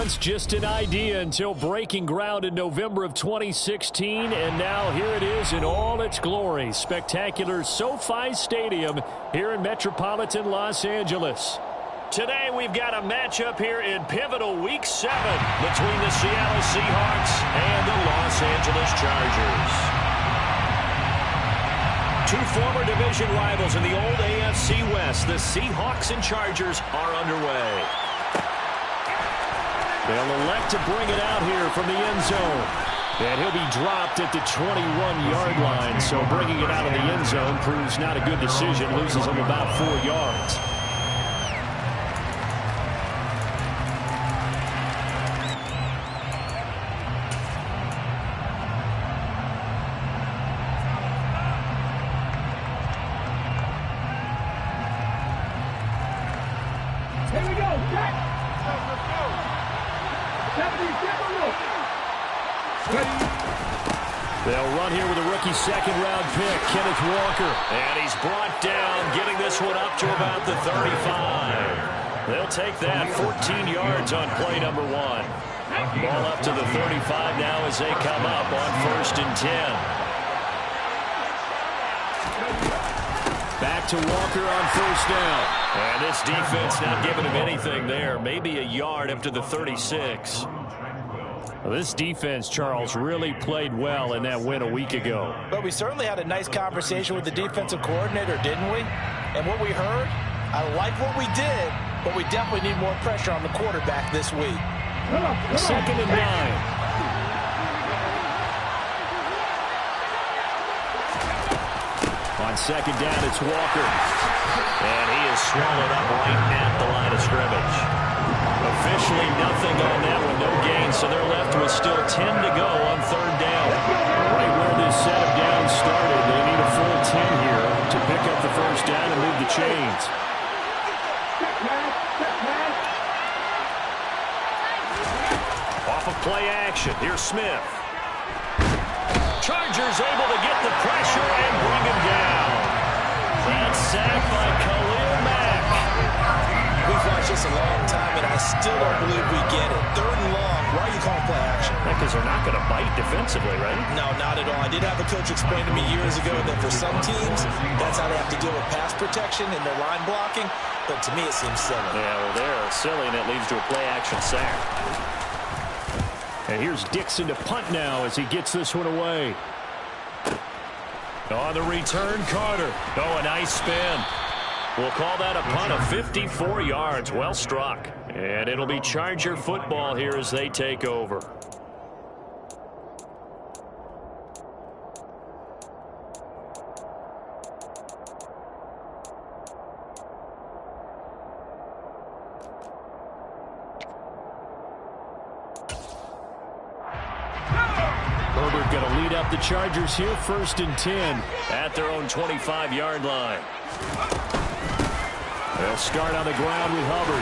Once just an idea until breaking ground in November of 2016, and now here it is in all its glory. Spectacular SoFi Stadium here in metropolitan Los Angeles. Today we've got a matchup here in pivotal Week 7 between the Seattle Seahawks and the Los Angeles Chargers. Two former division rivals in the old AFC West, the Seahawks and Chargers, are underway. They'll elect to bring it out here from the end zone. And he'll be dropped at the 21-yard line, so bringing it out of the end zone proves not a good decision, loses him about 4 yards. Here we go, Jack. They'll run here with a rookie second-round pick, Kenneth Walker. And he's brought down, getting this one up to about the 35. They'll take that 14 yards on play number 1. Ball up to the 35 now as they come up on 1st and 10. Back to Walker on 1st down. And this defense not giving him anything there. Maybe a yard up to the 36. Well, this defense, Charles, really played well in that win a week ago. But we certainly had a nice conversation with the defensive coordinator, didn't we? And what we heard, I like what we did, but we definitely need more pressure on the quarterback this week. 2nd and 9. On 2nd down, it's Walker. And he is swallowed up right at the line of scrimmage. Officially nothing on that one, no gain, so they're left with still 10 to go on 3rd down. Right where this set of downs started, they need a full 10 here to pick up the 1st down and move the chains. Off of play action, here's Smith. Chargers able to get the pressure and bring him down. That's sacked by Khalil Mack. We've watched this a long time, and I still don't believe we get it. 3rd and long. Why are you calling play action? Because they're not going to bite defensively, right? No, not at all. I did have a coach explain to me years ago that for some teams, that's how they have to deal with pass protection and their line blocking. But to me, it seems silly. Yeah, well, they're silly, and it leads to a play-action sack. And here's Dixon to punt now as he gets this one away. On the return, Carter. Oh, a nice spin. We'll call that a punt of 54 yards. Well struck. And it'll be Charger football here as they take over. Herbert going to lead up the Chargers here, 1st and 10 at their own 25-yard line. They'll start on the ground with Hubbard.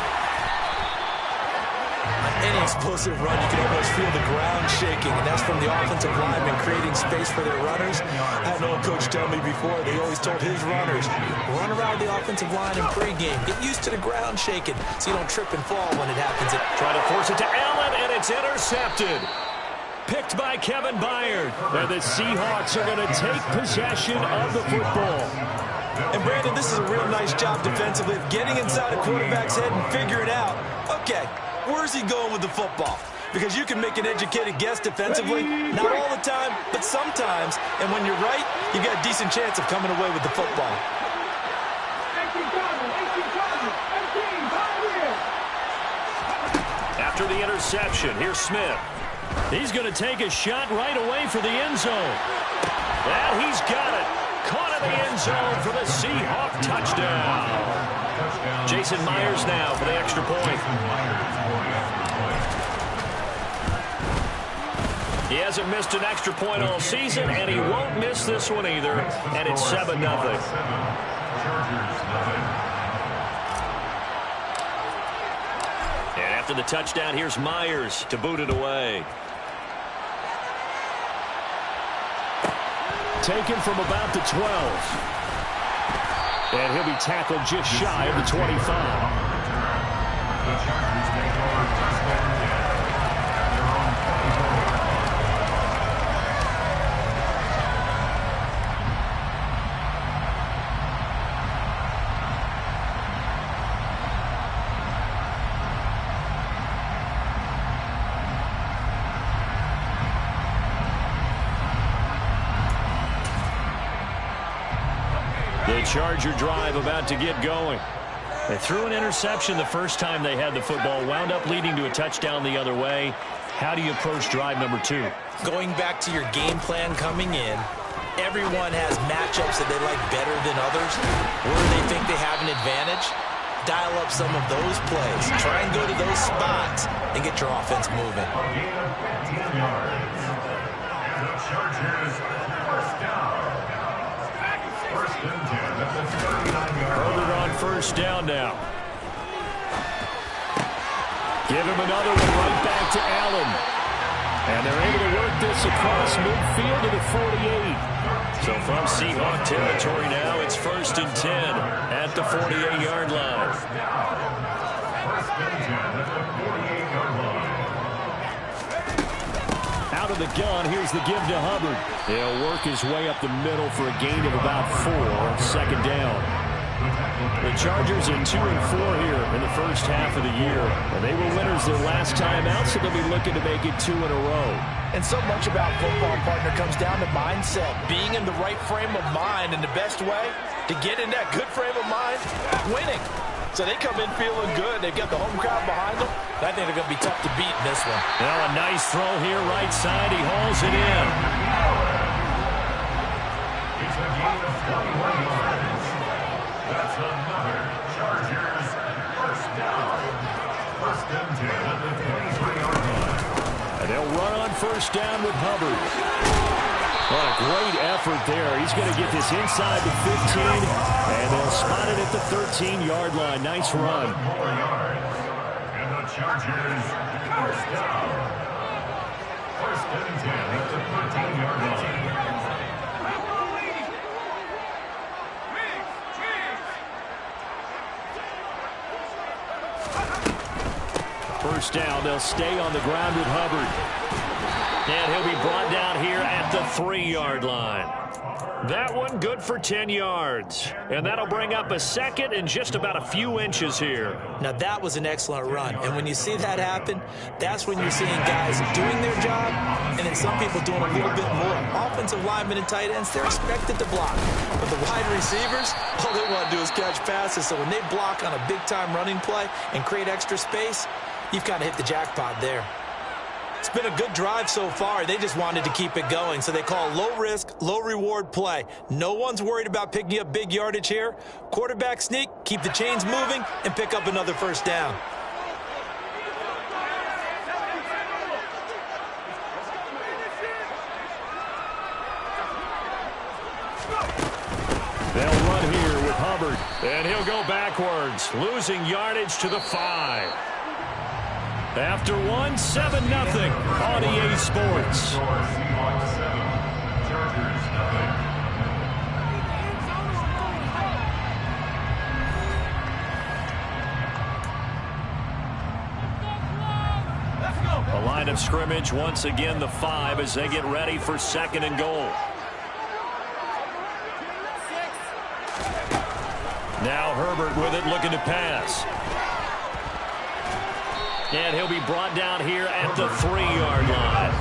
On any explosive run, you can almost feel the ground shaking, and that's from the offensive linemen creating space for their runners. I had an old coach tell me before, they always told his runners, run around the offensive line in pregame. Get used to the ground shaking so you don't trip and fall when it happens. Try to force it to Allen, and it's intercepted. Picked by Kevin Byard. And the Seahawks are going to take possession of the football. And, Brandon, this is a real nice job defensively of getting inside a quarterback's head and figuring out, okay, where's he going with the football? Because you can make an educated guess defensively, not all the time, but sometimes. And when you're right, you've got a decent chance of coming away with the football. After the interception, here's Smith. He's going to take a shot right away for the end zone. And he's got it. Caught in the end zone for the Seahawk touchdown. Jason Myers now for the extra point. He hasn't missed an extra point all season, and he won't miss this one either. And it's 7-0. And after the touchdown, here's Myers to boot it away. Taken from about the 12. And he'll be tackled just shy of the 25. The Charger drive about to get going. They threw an interception the first time they had the football, wound up leading to a touchdown the other way. How do you approach drive number 2? Going back to your game plan coming in, everyone has matchups that they like better than others. Where they think they have an advantage, dial up some of those plays. Try and go to those spots and get your offense moving. Herbert on first down now. Give him another one right back to Allen. And they're able to work this across midfield to the 48. So from Seahawk territory now, it's 1st and 10 at the 48-yard line. Out of the gun, here's the give to Hubbard. He'll work his way up the middle for a gain of about 4 on 2nd down. The Chargers in 2-4 here in the first half of the year. And they were winners their last time out, so they'll be looking to make it 2 in a row. And so much about football, partner, comes down to mindset. Being in the right frame of mind, and the best way to get in that good frame of mind, winning. So they come in feeling good. They've got the home crowd behind them. I think they're going to be tough to beat in this one. Now a nice throw here, right side. He hauls it in. It's a gain of 21 yards. That's another Chargers first down. 1st and 10 at the 23-yard line. And they'll run on first down with Hubbard. What a great effort there. He's going to get this inside the 15, and they'll spot it at the 13-yard line. Nice run. 4 yards. And the Chargers first down. 1st and 10 at the 13-yard line. First down, they'll stay on the ground with Hubbard. And he'll be brought down here at the 3-yard line. That one good for 10 yards. And that'll bring up a 2nd and just about a few inches here. Now that was an excellent run. And when you see that happen, that's when you're seeing guys doing their job and then some people doing a little bit more. Offensive linemen and tight ends, they're expected to block. But the wide receivers, all they want to do is catch passes. So when they block on a big-time running play and create extra space, you've kind of hit the jackpot there. It's been a good drive so far. They just wanted to keep it going, so they call low-risk, low-reward play. No one's worried about picking up big yardage here. Quarterback sneak, keep the chains moving, and pick up another first down. They'll run here with Hubbard, and he'll go backwards, losing yardage to the 5. After 1, 7-0 on EA Sports. The line of scrimmage, once again, the 5 as they get ready for 2nd and goal. Now Herbert with it, looking to pass. And he'll be brought down here at the 3-yard line.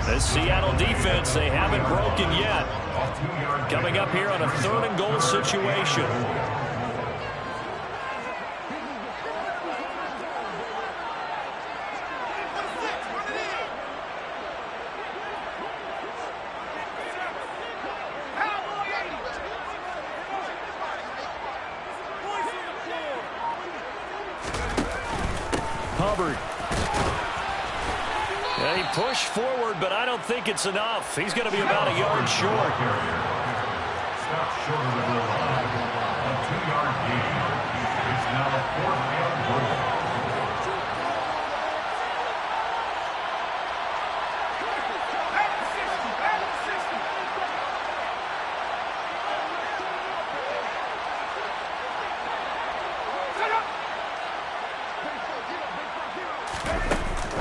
The Seattle defense, they haven't broken yet. Coming up here on a 3rd and goal situation. Hubbard. And he pushed forward, but I don't think it's enough. He's going to be about a yard short. Stop short of the goal line. A 2-yard gain. It's now a 4th and goal.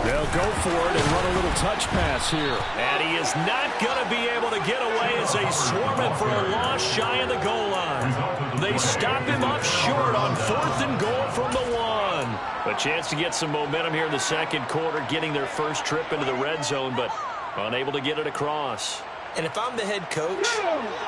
They'll go for it and run a little touch pass here. And he is not going to be able to get away as they swarm him for a loss shy of the goal line. They stop him up short on 4th and goal from the 1. A chance to get some momentum here in the 2nd quarter, getting their first trip into the red zone, but unable to get it across. And if I'm the head coach,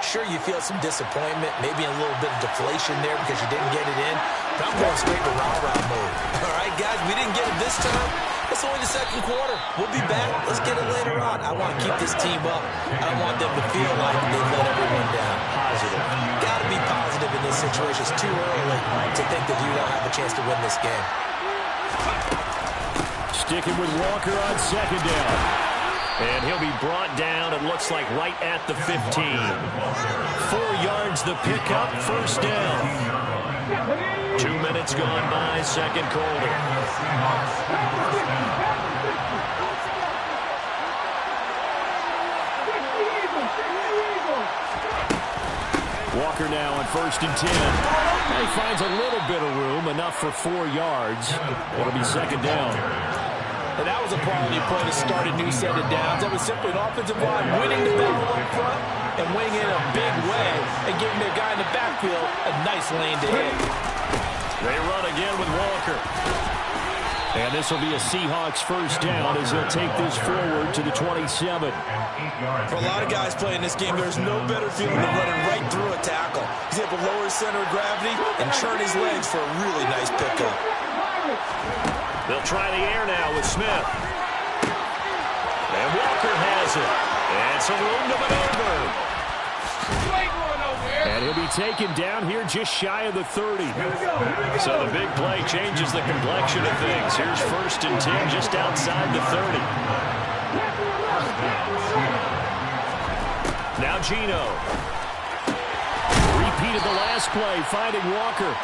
sure, you feel some disappointment, maybe a little bit of deflation there because you didn't get it in. But I'm going straight to rah-rah mode. All right, guys, we didn't get it this time. It's only the second quarter. We'll be back. Let's get it later on. I want to keep this team up. I don't want them to feel like they let everyone down. Positive. Got to be positive in this situation. It's too early to think that you don't have a chance to win this game. Sticking with Walker on second down. And he'll be brought down, it looks like, right at the 15. 4 yards the pickup, first down. 2 minutes gone by, second quarter. Walker now on 1st and 10. He finds a little bit of room, enough for 4 yards. It'll be second down. And that was a quality play to start a new set of downs. That was simply an offensive line winning the battle up front and winning in a big way and giving their guy in the backfield a nice lane to hit. They run again with Walker. And this will be a Seahawks first down as he'll take this forward to the 27. For a lot of guys playing this game, there's no better feeling than running right through a tackle. He's able to lower his center of gravity and churn his legs for a really nice pickup. They'll try the air now with Smith. And Walker has it. And some room to maneuver. And he'll be taken down here just shy of the 30. So the big play changes the complexion of things. Here's 1st and 10 just outside the 30. Now Gino. Repeated the last play, finding Walker.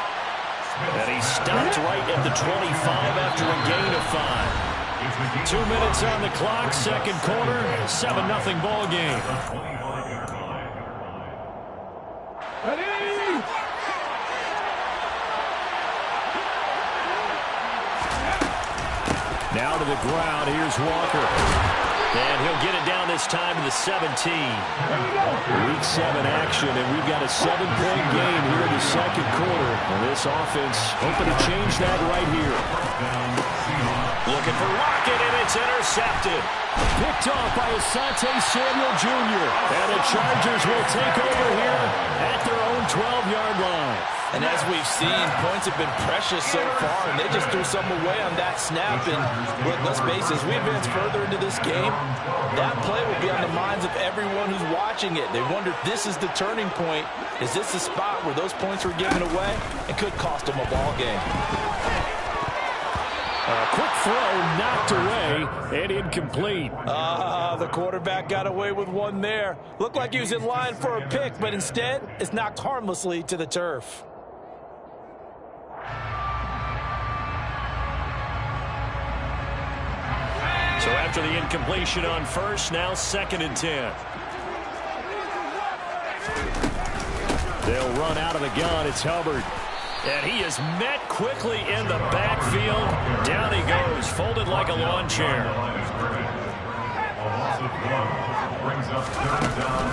And he stopped right at the 25 after a gain of 5. 2 minutes on the clock, second quarter, 7-0 ball game. Now to the ground, here's Walker. And he'll get it down this time to the 17. Week 7 action, and we've got a 7-point game here in the second quarter. And this offense hoping to change that right here. Looking for Lockett, and it's intercepted. Picked off by Asante Samuel Jr. And the Chargers will take over here at their own 12-yard line. And as we've seen, points have been precious so far, and they just threw some away on that snap. And look, let's face it, as we advance further into this game, that play will be on the minds of everyone who's watching it. They wonder if this is the turning point. Is this the spot where those points were given away? It could cost them a ball game. A quick throw knocked away and incomplete. The quarterback got away with one there. Looked like he was in line for a pick, but instead, it's knocked harmlessly to the turf. So after the incompletion on first, now 2nd and 10. They'll run out of the gun. It's Hubbard. And he is met quickly in the backfield. Down he goes, folded like a lawn chair.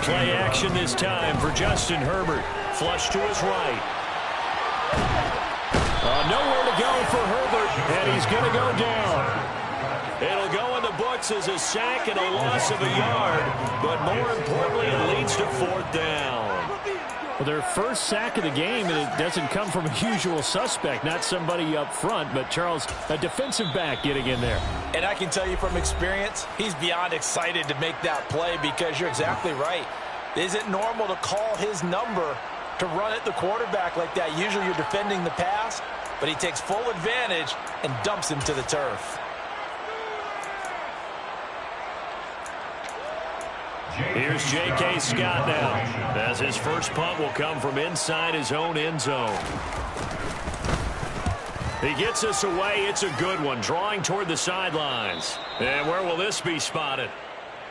Play action this time for Justin Herbert. Flush to his right. Nowhere to go for Herbert, and he's going to go down. It'll go in the books as a sack and a loss of a yard, but more importantly, it leads to 4th down. Well, their first sack of the game, and it doesn't come from a usual suspect, not somebody up front, but Charles, a defensive back getting in there. And I can tell you from experience, he's beyond excited to make that play because you're exactly right. It isn't normal to call his number to run at the quarterback like that. Usually you're defending the pass, but he takes full advantage and dumps him to the turf. Here's J.K. Scott now, as his first punt will come from inside his own end zone. He gets us away. It's a good one, drawing toward the sidelines. And where will this be spotted?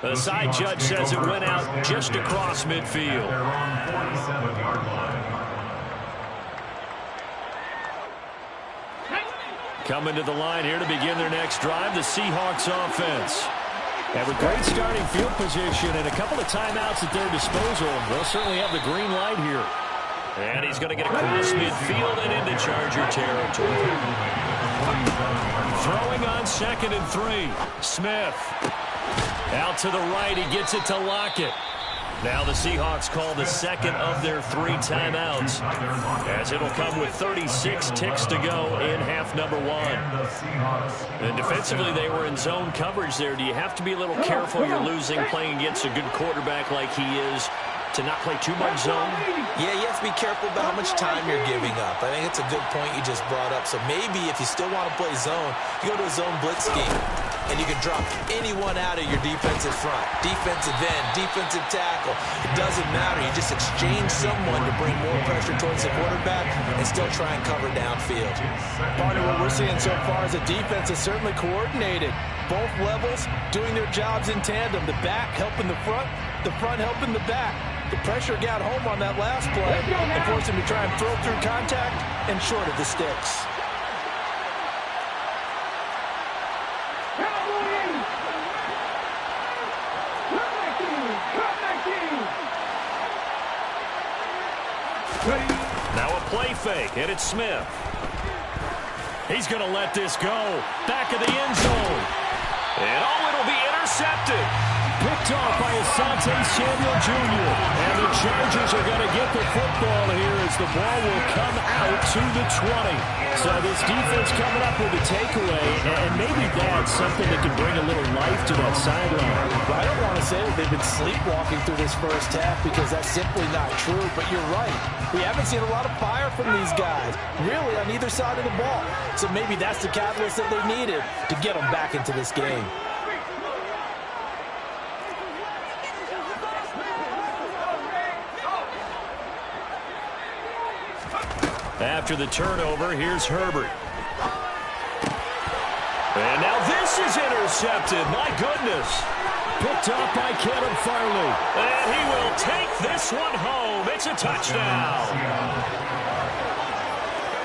The side judge says it went out just across midfield. Coming to the line here to begin their next drive, the Seahawks offense. And with great starting field position and a couple of timeouts at their disposal, they'll certainly have the green light here. And he's going to get across midfield and into Charger territory. Throwing on 2nd and 3. Smith. Out to the right, he gets it to Lockett. Now the Seahawks call the second of their 3 timeouts, as it'll come with 36 ticks to go in half number 1. And defensively, they were in zone coverage there. Do you have to be a little careful? You're losing playing against a good quarterback like he is, to not play too much zone? Yeah, you have to be careful about how much time you're giving up. I think it's a good point you just brought up. So maybe if you still want to play zone, you go to a zone blitz scheme, and you can drop anyone out of your defensive front. Defensive end, defensive tackle. It doesn't matter. You just exchange someone to bring more pressure towards the quarterback and still try and cover downfield. Part of what we're seeing so far is the defense is certainly coordinated. Both levels doing their jobs in tandem. The back helping the front helping the back. The pressure got home on that last play and forced him to try and throw through contact and short of the sticks. Now a play fake, and it's Smith. He's going to let this go. Back of the end zone. And it'll be intercepted. Picked off by Asante Samuel Jr. And the Chargers are going to get the football here as the ball will come out to the 20. So this defense coming up with a takeaway, and maybe that's something that can bring a little life to that sideline. I don't want to say that they've been sleepwalking through this first half because that's simply not true, but you're right. We haven't seen a lot of fire from these guys, really, on either side of the ball. So maybe that's the catalyst that they needed to get them back into this game. After the turnover, here's Herbert. And now this is intercepted. My goodness. Picked up by Caleb Farley. And he will take this one home. It's a touchdown.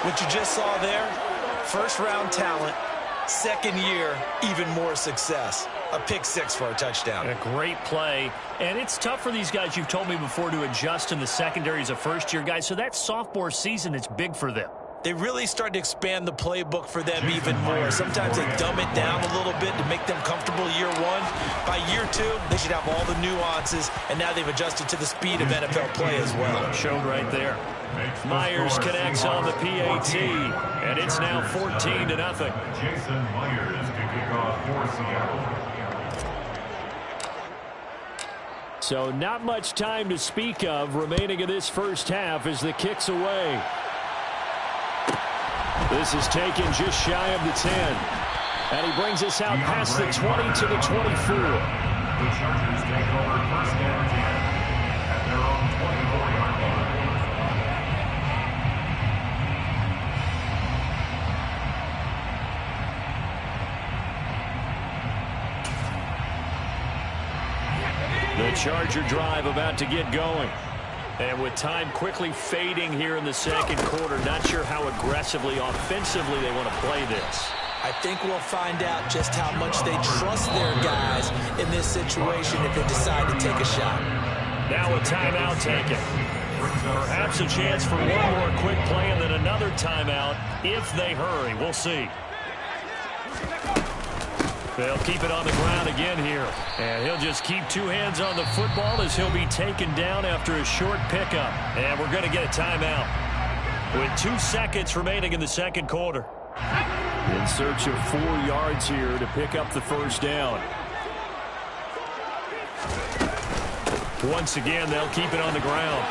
What you just saw there, first-round talent, second year, even more success. A pick six for a touchdown. A great play. And it's tough for these guys, you've told me before, to adjust in the secondary as a first-year guy. So that sophomore season, it's big for them. They really start to expand the playbook for them even more. Sometimes they dumb it down a little bit to make them comfortable year one. By year two, they should have all the nuances, and now they've adjusted to the speed of NFL play as well. Showed right there. Myers connects on the PAT, and it's now 14-0. Jason Myers to kick off for Seattle. So not much time to speak of remaining in this first half as the kick's away. This is taken just shy of the 10. And he brings us out past the 20 to the 24. The Chargers take over first and 10 at their own 24-yard line. The Charger drive about to get going. And with time quickly fading here in the second quarter, not sure how aggressively, offensively they want to play this. I think we'll find out just how much they trust their guys in this situation if they decide to take a shot. Now a timeout taken. Perhaps a chance for one more quick play and then another timeout if they hurry. We'll see. They'll keep it on the ground again here. And he'll just keep two hands on the football as he'll be taken down after a short pickup. And we're going to get a timeout with 2 seconds remaining in the second quarter. In search of 4 yards here to pick up the first down. Once again, they'll keep it on the ground.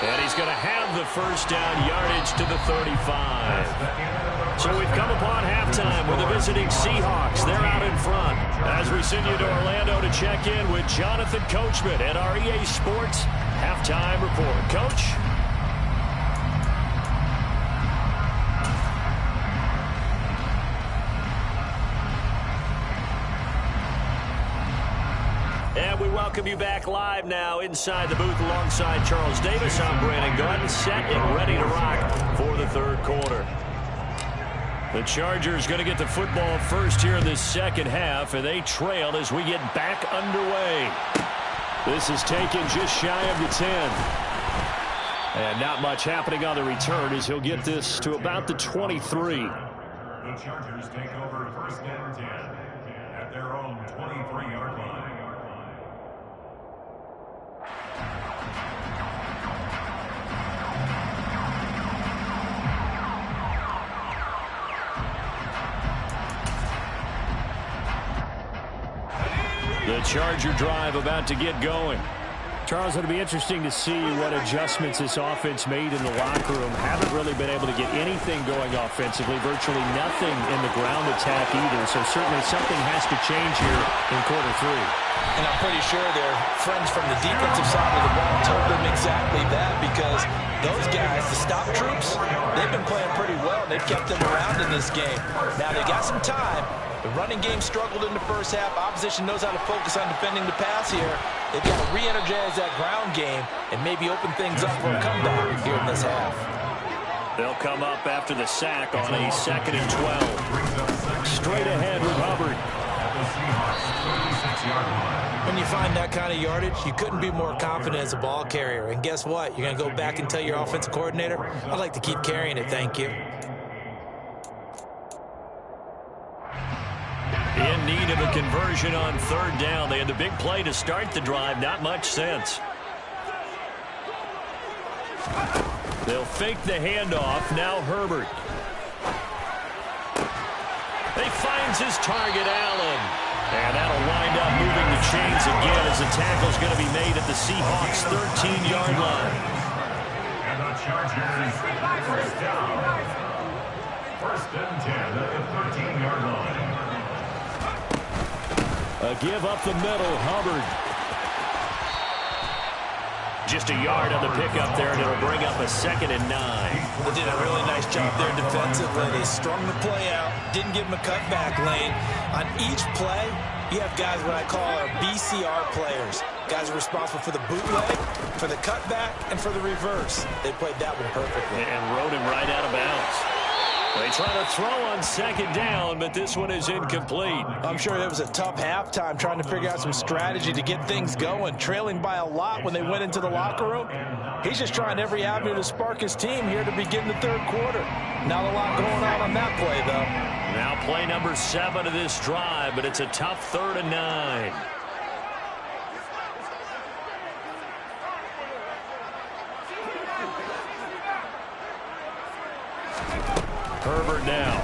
And he's going to have the first down, yardage to the 35. So we've come upon halftime with the visiting Seahawks. They're out in front. As we send you to Orlando to check in with Jonathan Coachman at our EA Sports Halftime Report. Coach? And we welcome you back live now inside the booth alongside Charles Davis. I'm Brandon Gunn, set and ready to rock for the third quarter. The Chargers going to get the football first here in this second half, and they trail as we get back underway. This is taken just shy of the 10. And not much happening on the return as he'll get this to about the 23. The Chargers take over first and 10 at their own 23-yard line. The Charger drive about to get going. Charles, it'll be interesting to see what adjustments this offense made in the locker room. Haven't really been able to get anything going offensively, virtually nothing in the ground attack either. So certainly something has to change here in quarter three. And I'm pretty sure their friends from the defensive side of the ball told them exactly that, because those guys, the stop troops, they've been playing pretty well. They've kept them around in this game. Now they got some time. The running game struggled in the first half. Opposition knows how to focus on defending the pass here. They've got to re-energize that ground game and maybe open things up for a comeback here in this half. They'll come up after the sack on a 2nd and 12. Straight ahead with Hubbard. When you find that kind of yardage, you couldn't be more confident as a ball carrier. And guess what? You're going to go back and tell your offensive coordinator, I'd like to keep carrying it, thank you. In need of a conversion on 3rd down. They had the big play to start the drive. Not much sense. They'll fake the handoff. Now Herbert. He finds his target, Allen. And that'll wind up moving the chains again as the tackle's going to be made at the Seahawks' 13-yard line. And the Chargers, first down. 1st and 10 at the 13-yard line. A give up the middle, Hubbard. Just a yard on the pickup there, and it'll bring up a 2nd and 9. They did a really nice job there defensively. They strung the play out, didn't give him a cutback lane. On each play, you have guys what I call our BCR players. Guys are responsible for the bootleg, for the cutback, and for the reverse. They played that one perfectly. And rode him right out of bounds. They try to throw on 2nd down, but this one is incomplete. I'm sure it was a tough halftime trying to figure out some strategy to get things going, trailing by a lot when they went into the locker room. He's just trying every avenue to spark his team here to begin the 3rd quarter. Not a lot going on that play, though. Now play number 7 of this drive, but it's a tough 3rd and 9. Herbert now.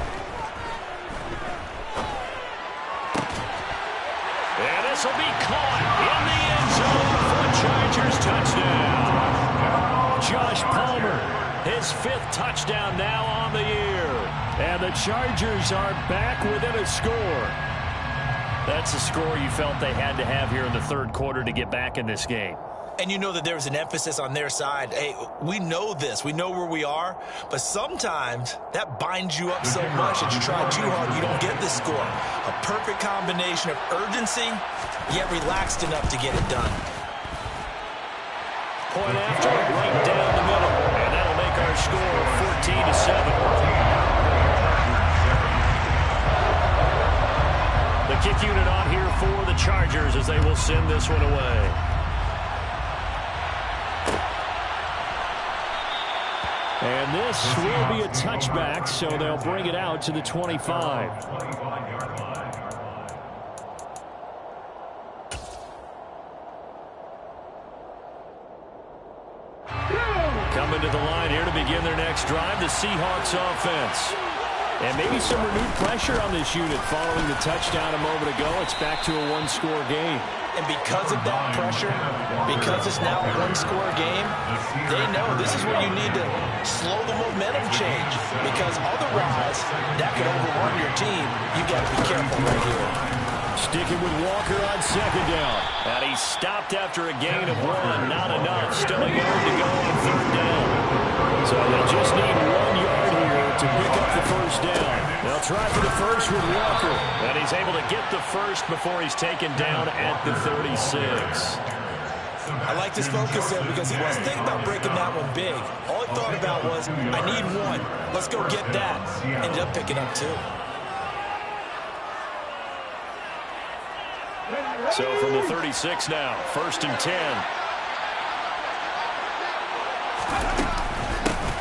And this will be caught in the end zone for a Chargers touchdown. Josh Palmer, his 5th touchdown now on the year. And the Chargers are back within a score. That's the score you felt they had to have here in the 3rd quarter to get back in this game. And you know that there's an emphasis on their side. Hey, we know this. We know where we are. But sometimes that binds you up so much that you try too hard, you don't get this score. A perfect combination of urgency, yet relaxed enough to get it done. Point after, right down the middle. And that'll make our score 14-7. The kick unit on here for the Chargers as they will send this one away. And this will be a touchback, so they'll bring it out to the 25. Coming to the line here to begin their next drive, the Seahawks offense. And maybe some renewed pressure on this unit following the touchdown a moment ago. It's back to a 1-score game. And because of that pressure, because it's now a 1-score game, they know this is where you need to slow the momentum change. Because otherwise, that could overrun your team. You got to be careful right here. Sticking with Walker on 2nd down. And he stopped after a gain of 1. Not enough. Still a yard to go on 3rd down. So they'll just need 1 yard here to pick up the 1st down. They'll try for the 1st with Walker. And he's able to get the 1st before he's taken down at the 36. I like this focus there because he wasn't thinking about breaking that one big. All he thought about was, I need 1. Let's go get that. Ended up picking up 2. So from the 36 now, 1st and 10.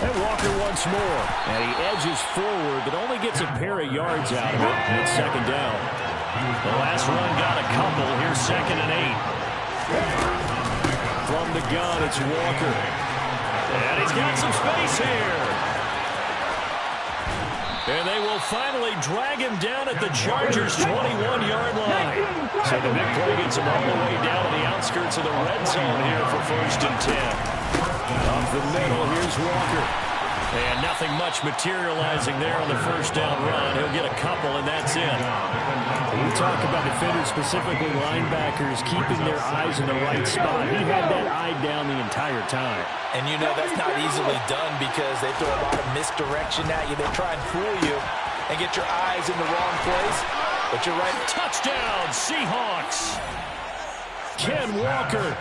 And Walker once more. And he edges forward, but only gets a pair of yards out of it. And it's 2nd down. The last run got a couple. Here's 2nd and 8. From the gun, it's Walker. And he's got some space here. And they will finally drag him down at the Chargers' 21-yard line. So the big play gets him all the way down to the outskirts of the red zone here for 1st and 10. Up the middle, here's Walker. And nothing much materializing there on the 1st down run. He'll get a couple, and that's it. We talk about defenders, specifically linebackers, keeping their eyes in the right spot. He had that eye down the entire time. And you know that's not easily done because they throw a lot of misdirection at you. They try and fool you and get your eyes in the wrong place. But you're right. Touchdown, Seahawks. Ken Walker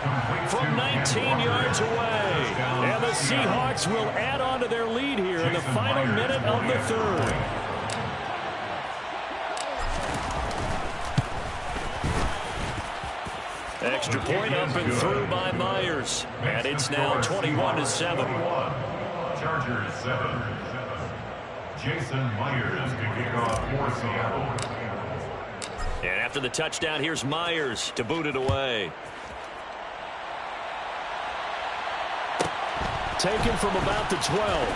from 19 yards away. And the Seahawks will add on to their lead here in the final minute of the 3rd. Extra point up and through by Myers. And it's now 21-7. Chargers 7. Jason Myers to kick off for Seattle. And after the touchdown, here's Myers to boot it away. Taken from about the 12.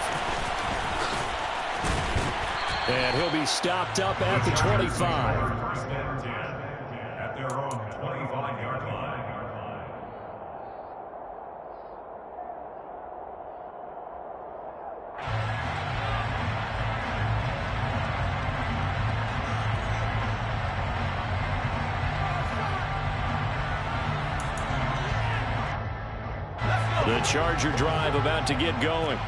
And he'll be stopped up at the 25. 1st and 10 at their own 25-yard line. The Charger drive about to get going.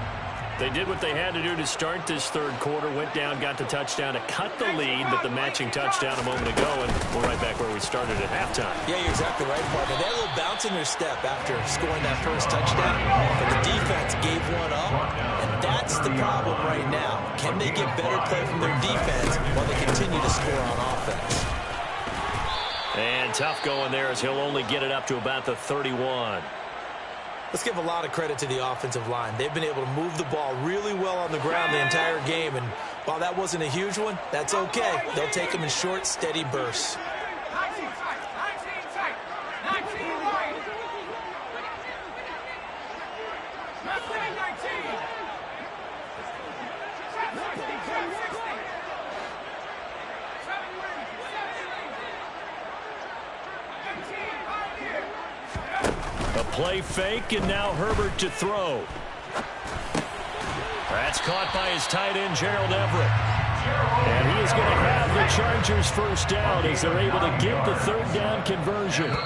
They did what they had to do to start this 3rd quarter. Went down, got the touchdown to cut the lead, but the matching touchdown a moment ago, and we're right back where we started at halftime. Yeah, you're exactly right, partner. They had a little bounce in their step after scoring that 1st touchdown, but the defense gave one up, and that's the problem right now. Can they get better play from their defense while they continue to score on offense? And tough going there as he'll only get it up to about the 31. Let's give a lot of credit to the offensive line. They've been able to move the ball really well on the ground the entire game, and while that wasn't a huge one, that's okay. They'll take them in short, steady bursts. Play fake, and now Herbert to throw. That's caught by his tight end, Gerald Everett. And he is going to have the Chargers 1st down as they're able to get the 3rd down conversion. And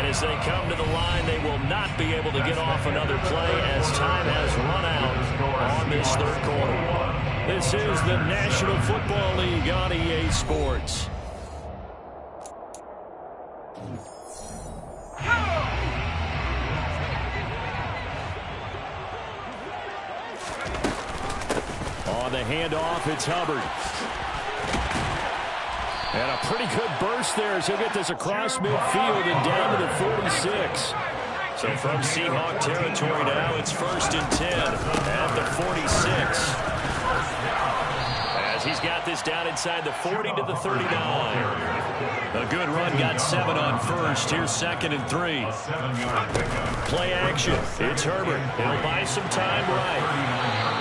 as they come to the line, they will not be able to get off another play as time has run out on this 3rd quarter. This is the National Football League on EA Sports. On the handoff, it's Hubbard. And a pretty good burst there as he'll get this across midfield and down to the 46. So from Seahawk territory now, it's 1st and 10 at the 46. As he's got this down inside the 40 to the 39. A good run, got 7 on 1st. Here's 2nd and 3. Play action. It's Herbert. He'll buy some time right.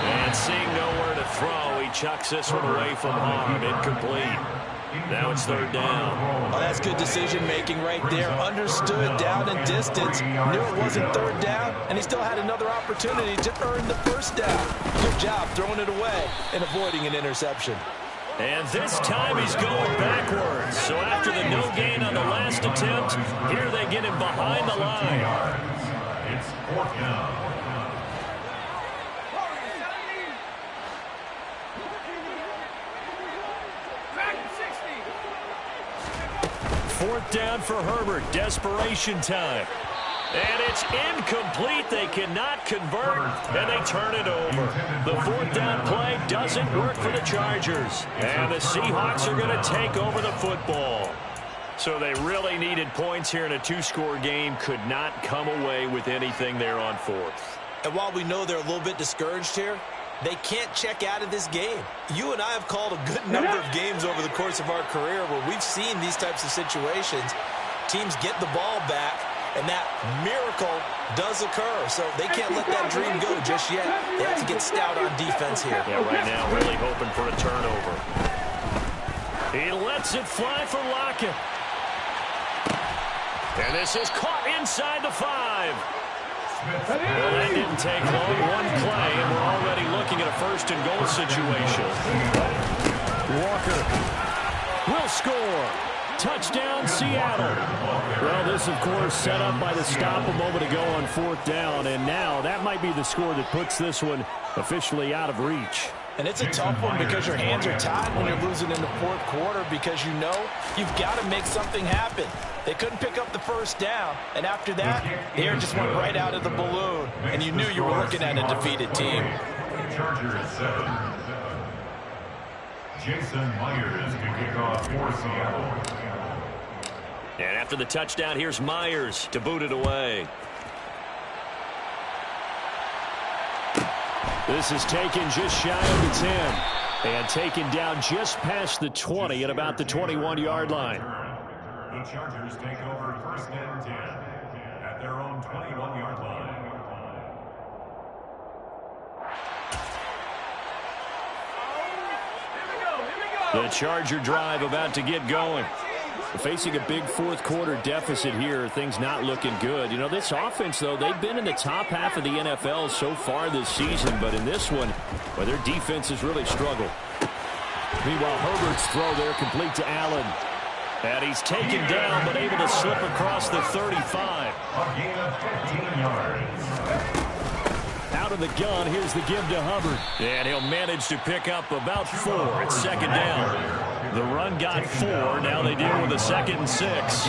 And seeing nowhere to throw, he chucks this one away from harm. Incomplete. Now it's 3rd down. Oh, that's good decision-making right there. Understood down and distance. Knew it wasn't 3rd down, and he still had another opportunity to earn the 1st down. Good job throwing it away and avoiding an interception. And this time he's going backwards. So after the no gain on the last attempt, here they get him behind the line. It's 4th down. 4th down for Herbert. Desperation time. And it's incomplete. They cannot convert, and they turn it over. The 4th down play doesn't work for the Chargers. And the Seahawks are going to take over the football. So they really needed points here in a 2-score game. Could not come away with anything there on 4th. And while we know they're a little bit discouraged here, They can't check out of this game. You and I have called a good number of games over the course of our career where we've seen these types of situations. Teams get the ball back, and that miracle does occur. So they can't let that dream go just yet. They have to get stout on defense here. Yeah, right now really hoping for a turnover. He lets it fly for Lockett. And this is caught inside the 5. Well, that didn't take long. One play, and we're already looking at a first-and-goal situation. Walker will score. Touchdown, Seattle. Well, this, of course, set up by the stop a moment ago on 4th down, and now that might be the score that puts this one officially out of reach. And it's a tough one because your hands are tied when you're losing in the 4th quarter because you know you've got to make something happen. They couldn't pick up the first down, and after that, the air just went right out of the balloon, and you knew you were looking at a defeated team. Chargers 7. Jason Myers to kick off for Seattle. And after the touchdown, here's Myers to boot it away. This is taken just shy of the 10. And taken down just past the 20 at about the 21-yard line. The Chargers take over 1st and 10 at their own 21-yard line. The Charger drive about to get going. Facing a big 4th quarter deficit here, things not looking good. You know, this offense, though, they've been in the top half of the NFL so far this season, but in this one, well, their defense has really struggled. Meanwhile, Herbert's throw there complete to Allen. And he's taken down, but able to slip across the 35. A gain of 15 yards. Out of the gun, here's the give to Hubbard. And he'll manage to pick up about 4. It's 2nd down. The run got 4. Now they deal with a 2nd and 6.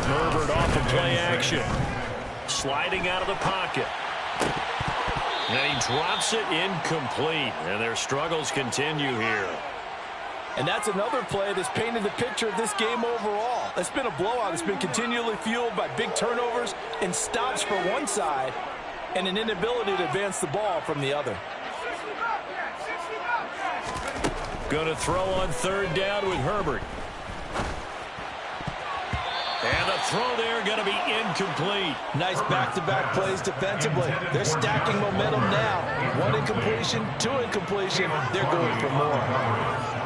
Herbert off of play action. Sliding out of the pocket. And he drops it incomplete. And their struggles continue here. And that's another play that's painted the picture of this game overall. It's been a blowout. It's been continually fueled by big turnovers and stops for one side and an inability to advance the ball from the other. Going to throw on 3rd down with Herbert. And the throw there going to be incomplete. Nice back-to-back plays defensively. They're stacking momentum now. 1 incompletion, 2 incompletion. They're going for more.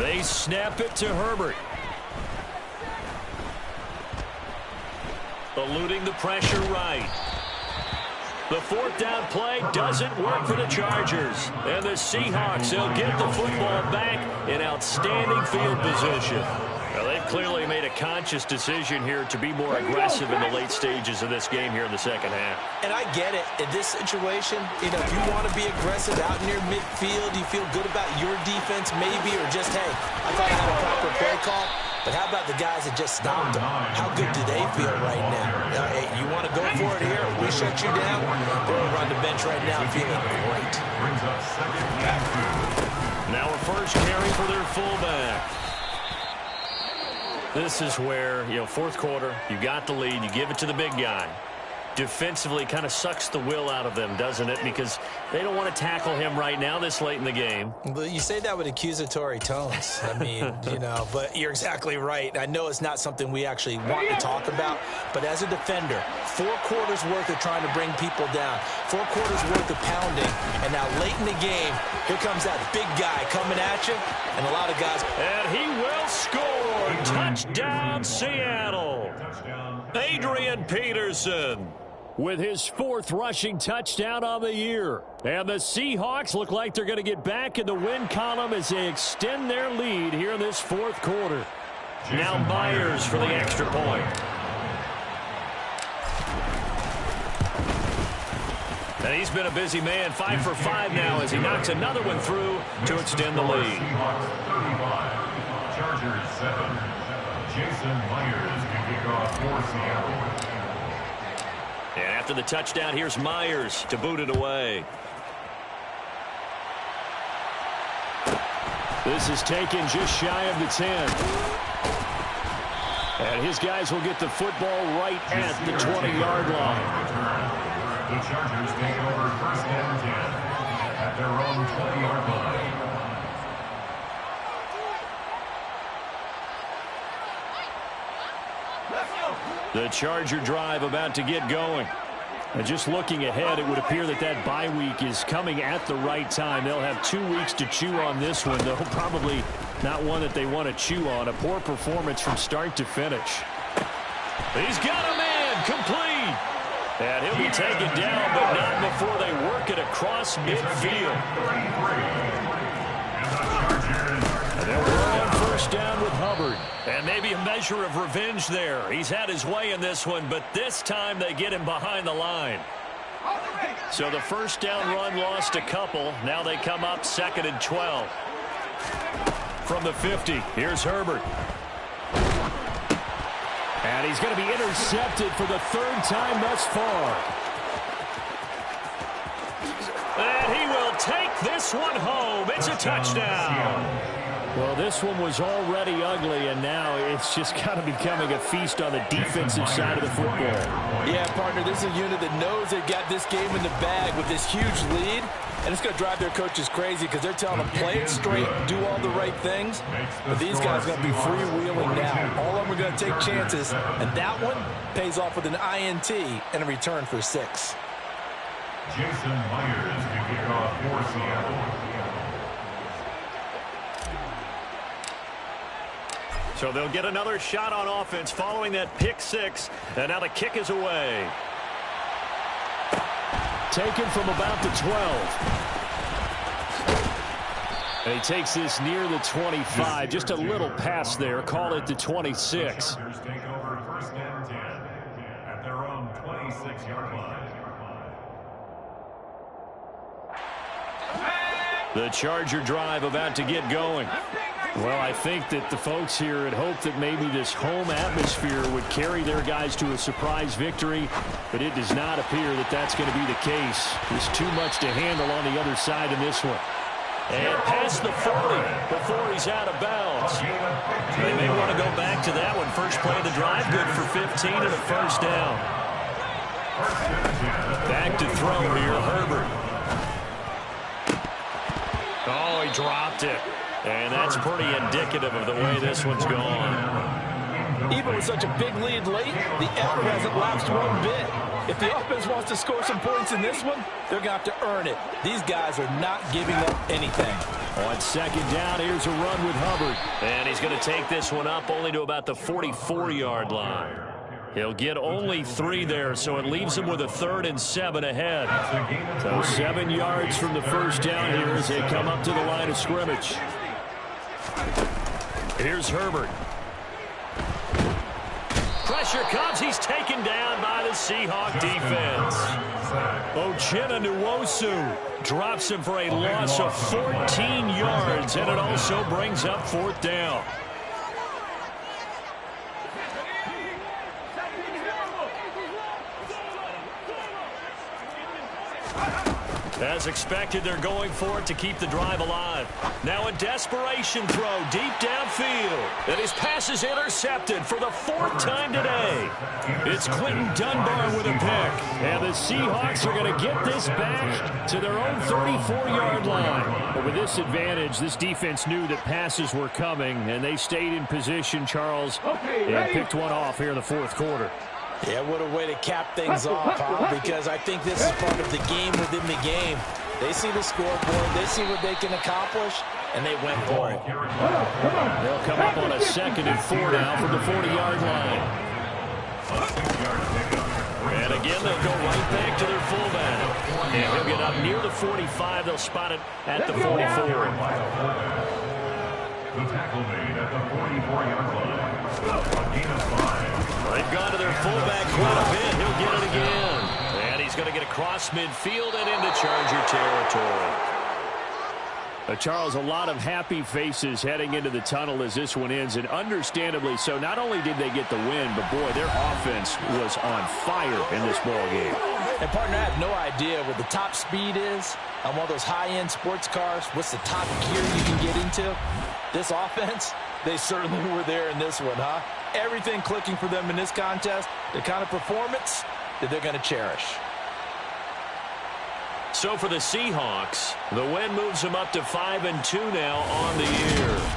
They snap it to Herbert. Eluding the pressure right. The 4th down play doesn't work for the Chargers. And the Seahawks, they'll get the football back in outstanding field position. Well, they've clearly made a conscious decision here to be more aggressive in the late stages of this game here in the 2nd half. And I get it. In this situation, you know, if you want to be aggressive out near midfield, you feel good about your defense maybe, or just, hey, I thought I had a proper play call. But how about the guys that just stopped them? How good do they feel right now? Hey, you want to go for it here? We shut you down? They're over on the bench right now feeling great. Now a first carry for their fullback. This is where, you know, 4th quarter, you got the lead, you give it to the big guy. Defensively kind of sucks the will out of them, doesn't it? Because they don't want to tackle him right now this late in the game. Well, you say that with accusatory tones. I mean, you know, but you're exactly right. I know it's not something we actually want to talk about, but as a defender, 4 quarters worth of trying to bring people down, 4 quarters worth of pounding, and now late in the game, here comes that big guy coming at you, and a lot of guys. And he will score. Touchdown, Seattle. Adrian Peterson with his 4th rushing touchdown on the year. And the Seahawks look like they're going to get back in the win column as they extend their lead here in this 4th quarter. Now Myers for the extra point. And he's been a busy man, 5 for 5 now as he knocks another one through to extend the lead. Chargers 7. Jason Myers to kick off for Seattle. And after the touchdown, here's Myers to boot it away. This is taken just shy of the 10. And his guys will get the football right at the 20-yard line. The Chargers take over 1st and 10 at their own 20-yard line. The Charger drive about to get going. And just looking ahead, it would appear that that bye week is coming at the right time. They'll have 2 weeks to chew on this one, though probably not one that they want to chew on. A poor performance from start to finish. He's got a man complete. And he'll be taken down, but not before they work it across midfield. And they'll go on 1st down with Hubbard. And maybe a measure of revenge there. He's had his way in this one, but this time they get him behind the line. So the 1st down run lost a couple. Now they come up 2nd and 12. From the 50, here's Herbert. And he's going to be intercepted for the 3rd time thus far. And he will take this one home. It's a touchdown. Well, this one was already ugly, and now it's just kind of becoming a feast on the defensive side of the football. Yeah, partner, this is a unit that knows they've got this game in the bag with this huge lead, and it's going to drive their coaches crazy because they're telling them play it straight, do all the right things, but these guys are going to be freewheeling now. All of them are going to take chances, and that one pays off with an INT and a return for 6. Jason Myers to kick off for Seattle. So they'll get another shot on offense following that pick 6. And now the kick is away. Taken from about the 12. And he takes this near the 25. Just a little pass there. Call it the 26. Take over 1st and 10 at their own 26-yard line. The Charger drive about to get going. Well, I think that the folks here had hoped that maybe this home atmosphere would carry their guys to a surprise victory, but it does not appear that that's going to be the case. There's too much to handle on the other side in this one. And past the 40 before he's out of bounds. They may want to go back to that one. First play of the drive, good for 15 and a 1st down. Back to throw here, Herbert. Oh, he dropped it. And that's pretty indicative of the way this one's gone. Even with such a big lead late, the effort hasn't lapsed one bit. If the offense wants to score some points in this one, they're going to have to earn it. These guys are not giving up anything. On 2nd down, here's a run with Hubbard. And he's going to take this one up only to about the 44-yard line. He'll get only 3 there, so it leaves him with a 3rd and 7 ahead. So 7 yards from the 1st down here as they come up to the line of scrimmage. Here's Herbert. Pressure comes. He's taken down by the Seahawk defense. Uchenna Nwosu drops him for a loss of 14 yards, and it also brings up 4th down. As expected, they're going for it to keep the drive alive. Now a desperation throw deep downfield. And his pass is intercepted for the 4th time today. It's Quentin Dunbar with a pick. And the Seahawks are going to get this back to their own 34-yard line. But with this advantage, this defense knew that passes were coming, and they stayed in position, Charles, and picked one off here in the 4th quarter. Yeah, what a way to cap things off, Paul, because I think this is part of the game within the game. They see the scoreboard, they see what they can accomplish, and they went for it. They'll come up on a 2nd and 4 now from the 40-yard line. And again, they'll go right back to their fullback. And he'll get up near the 45. They'll spot it at the 44. The tackle made at the 44-yard line. A gain of 5. They've gone to their fullback quite a bit. He'll get it again. And he's going to get across midfield and into Charger territory. Charles, a lot of happy faces heading into the tunnel as this one ends, and understandably so. Not only did they get the win, but, boy, their offense was on fire in this ball game. And, partner, I have no idea what the top speed is on one of those high-end sports cars. What's the top gear you can get into? This offense, they certainly were there in this one, huh? Everything clicking for them in this contest, the kind of performance that they're going to cherish. So for the Seahawks, the win moves them up to 5-2 now on the year.